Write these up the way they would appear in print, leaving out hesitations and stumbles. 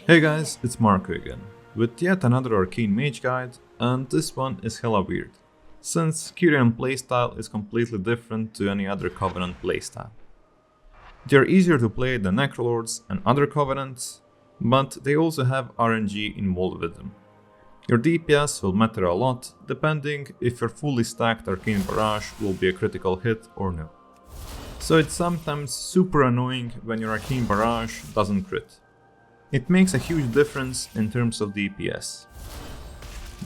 Hey guys, it's Marco again, with yet another Arcane Mage guide, and this one is hella weird, since Kyrian playstyle is completely different to any other Covenant playstyle. They are easier to play than Necrolords and other Covenants, but they also have RNG involved with them. Your DPS will matter a lot, depending if your fully stacked Arcane Barrage will be a critical hit or no. So it's sometimes super annoying when your Arcane Barrage doesn't crit. It makes a huge difference in terms of DPS.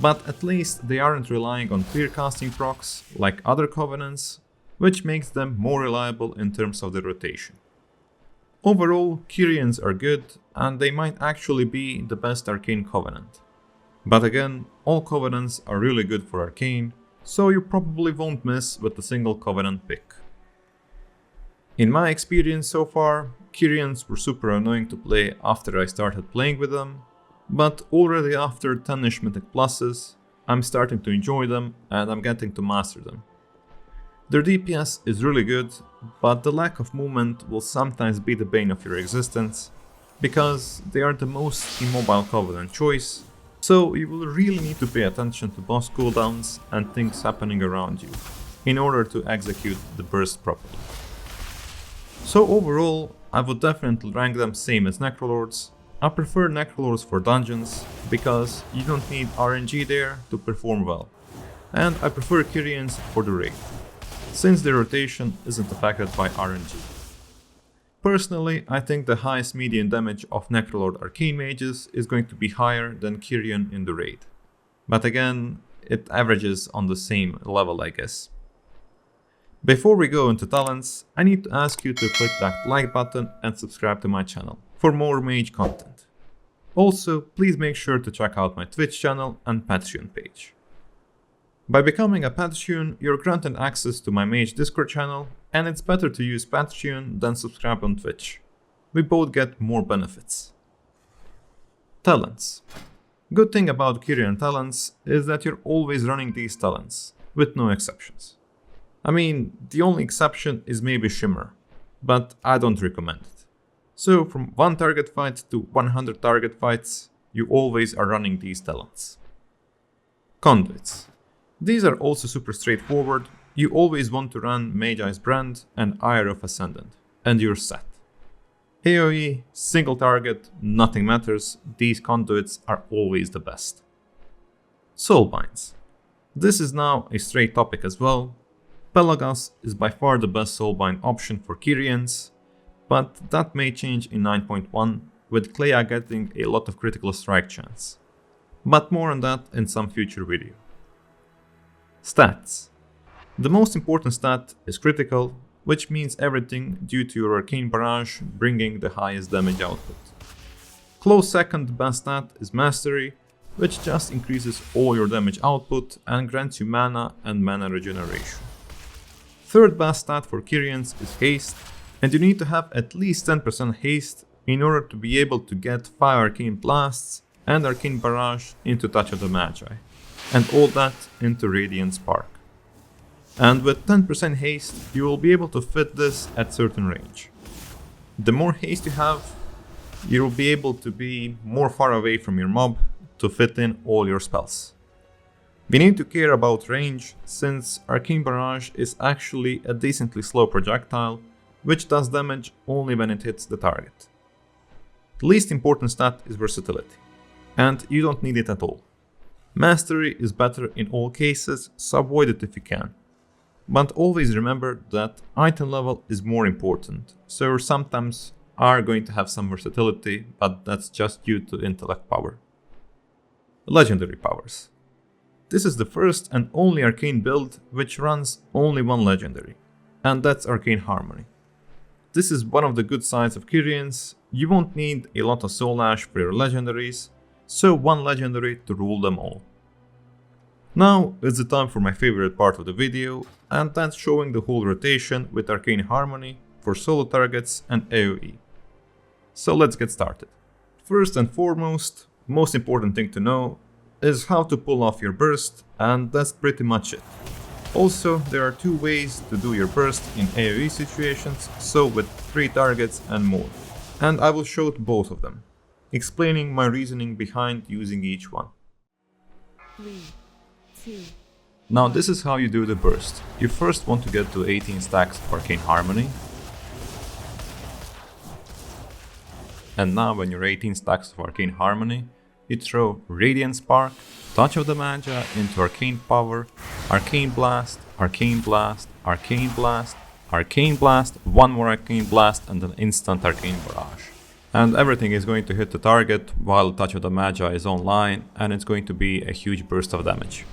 But at least they aren't relying on clear casting procs like other Covenants, which makes them more reliable in terms of the rotation. Overall, Kyrians are good, and they might actually be the best Arcane Covenant. But again, all Covenants are really good for Arcane, so you probably won't miss with a single Covenant pick. In my experience so far, Kyrians were super annoying to play after I started playing with them, but already after 10ish mythic pluses, I'm starting to enjoy them and I'm getting to master them. Their DPS is really good, but the lack of movement will sometimes be the bane of your existence, because they are the most immobile Covenant choice, so you will really need to pay attention to boss cooldowns and things happening around you, in order to execute the burst properly. So overall, I would definitely rank them same as Necrolords. I prefer Necrolords for dungeons, because you don't need RNG there to perform well. And I prefer Kyrians for the raid, since their rotation isn't affected by RNG. Personally, I think the highest median damage of Necrolord Arcane Mages is going to be higher than Kyrian in the raid. But again, it averages on the same level, I guess. Before we go into talents, I need to ask you to click that like button and subscribe to my channel for more mage content. Also, please make sure to check out my Twitch channel and Patreon page. By becoming a Patreon, you're granted access to my mage Discord channel, and it's better to use Patreon than subscribe on Twitch. We both get more benefits. Talents. Good thing about Kyrian talents is that you're always running these talents, with no exceptions. I mean, the only exception is maybe Shimmer, but I don't recommend it. So from 1 target fight to 100 target fights, you always are running these talents. Conduits. These are also super straightforward. You always want to run Magi's Brand and Ire of Ascendant, and you're set. AoE, single target, nothing matters, these conduits are always the best. Soulbinds. This is now a straight topic as well. Pelagas is by far the best soulbind option for Kyrians, but that may change in 9.1, with Clea getting a lot of critical strike chance. But more on that in some future video. Stats. The most important stat is critical, which means everything due to your Arcane Barrage bringing the highest damage output. Close second best stat is Mastery, which just increases all your damage output and grants you mana and mana regeneration. Third best stat for Kyrians is Haste, and you need to have at least 10% haste in order to be able to get 5 Arcane Blasts and Arcane Barrage into Touch of the Magi, and all that into Radiant Spark. And with 10% haste, you will be able to fit this at certain range. The more haste you have, you will be able to be more far away from your mob to fit in all your spells. We need to care about range, since Arcane Barrage is actually a decently slow projectile, which does damage only when it hits the target. The least important stat is versatility, and you don't need it at all. Mastery is better in all cases, so avoid it if you can. But always remember that item level is more important, so you sometimes are going to have some versatility, but that's just due to intellect power. Legendary powers. This is the first and only Arcane build which runs only one legendary, and that's Arcane Harmony. This is one of the good sides of Kyrians. You won't need a lot of Soul Ash for your legendaries, so one legendary to rule them all. Now it's the time for my favorite part of the video, and that's showing the whole rotation with Arcane Harmony for solo targets and AoE. So let's get started. First and foremost, most important thing to know is how to pull off your burst, and that's pretty much it. Also, there are 2 ways to do your burst in AoE situations, so with 3 targets and more. And I will show both of them. explaining my reasoning behind using each one. 3, 2. Now this is how you do the burst. You first want to get to 18 stacks of Arcane Harmony. And now when you're 18 stacks of Arcane Harmony, you throw Radiant Spark, Touch of the Magi into Arcane Power, Arcane Blast, Arcane Blast, Arcane Blast, Arcane Blast, one more Arcane Blast and an instant Arcane Barrage. And everything is going to hit the target while Touch of the Magi is online, and it's going to be a huge burst of damage.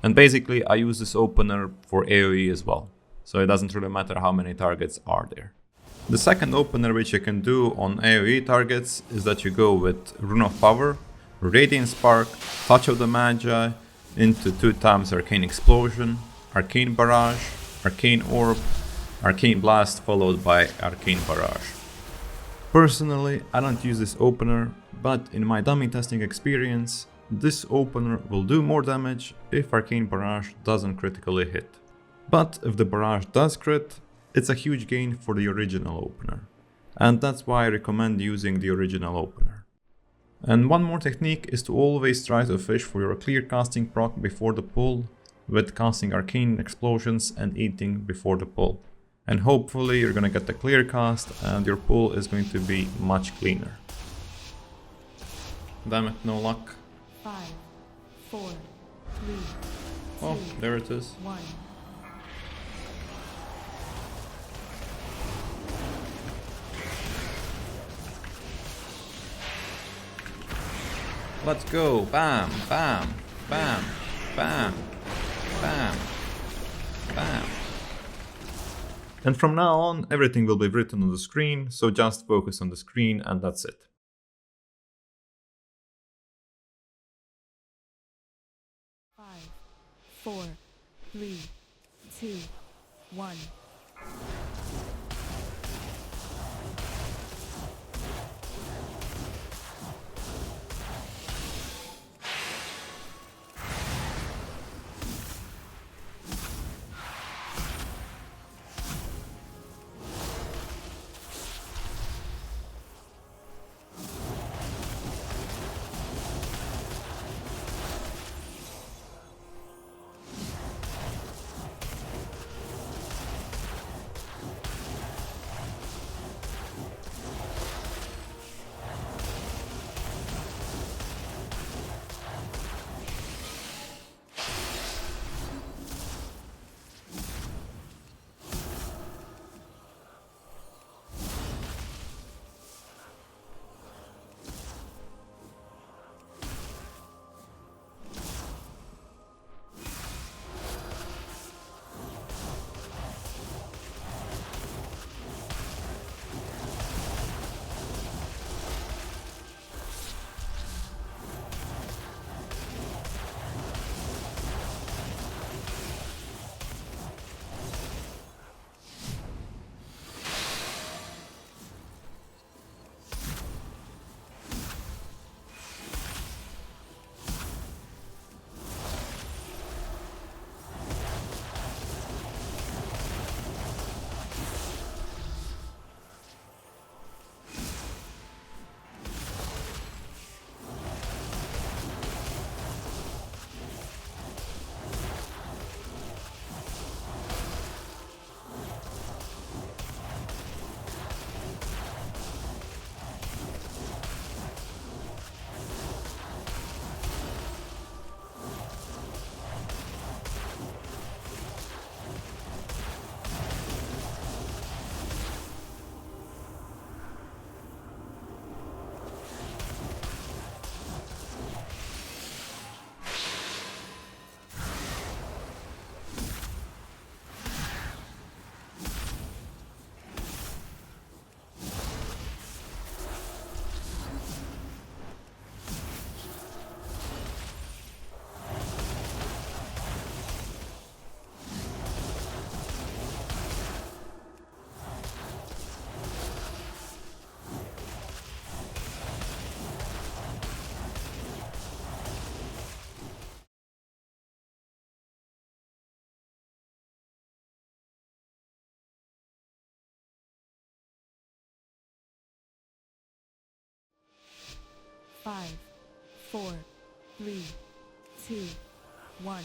And basically I use this opener for AoE as well, so it doesn't really matter how many targets are there. The second opener which you can do on AoE targets is that you go with Rune of Power, Radiant Spark, Touch of the Magi into 2 times Arcane Explosion, Arcane Barrage, Arcane Orb, Arcane Blast followed by Arcane Barrage. Personally, I don't use this opener, but in my dummy testing experience, this opener will do more damage if Arcane Barrage doesn't critically hit. But if the Barrage does crit, it's a huge gain for the original opener. And that's why I recommend using the original opener. And one more technique is to always try to fish for your clear casting proc before the pull, with casting Arcane Explosions and eating before the pull. And hopefully you're gonna get the clear cast and your pull is going to be much cleaner. Damn it, no luck. 5, 4, 3, Oh, 2, there it is. 1. Let's go! Bam! Bam! Bam! Bam! Bam! Bam! And from now on, everything will be written on the screen, so just focus on the screen and that's it. Five, 4, 3, 2, 1. 5, 4, 3, 2, 1.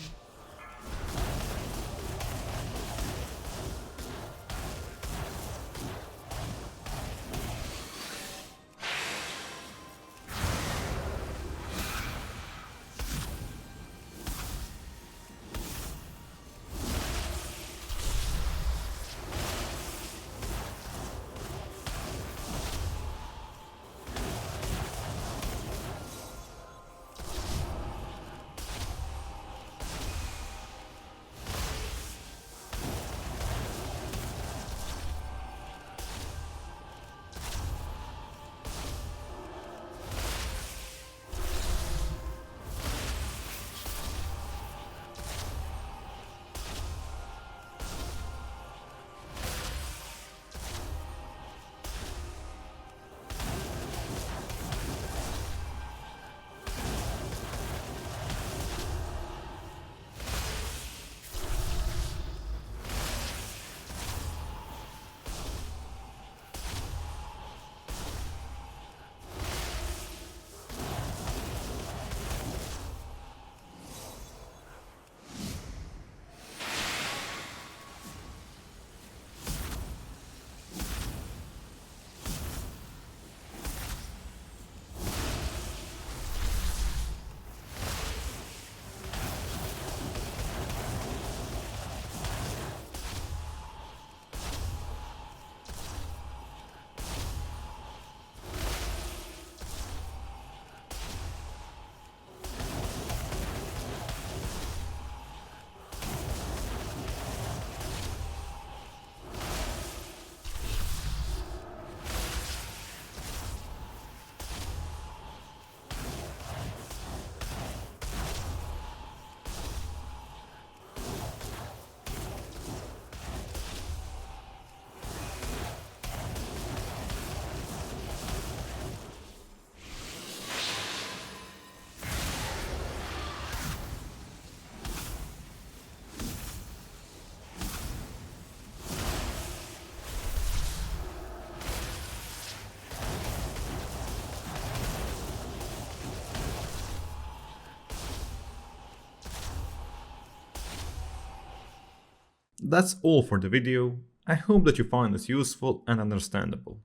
That's all for the video. I hope that you find this useful and understandable.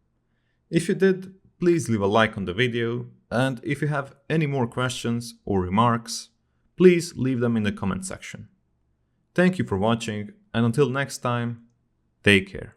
If you did, please leave a like on the video, and if you have any more questions or remarks, please leave them in the comment section. Thank you for watching, and until next time, take care.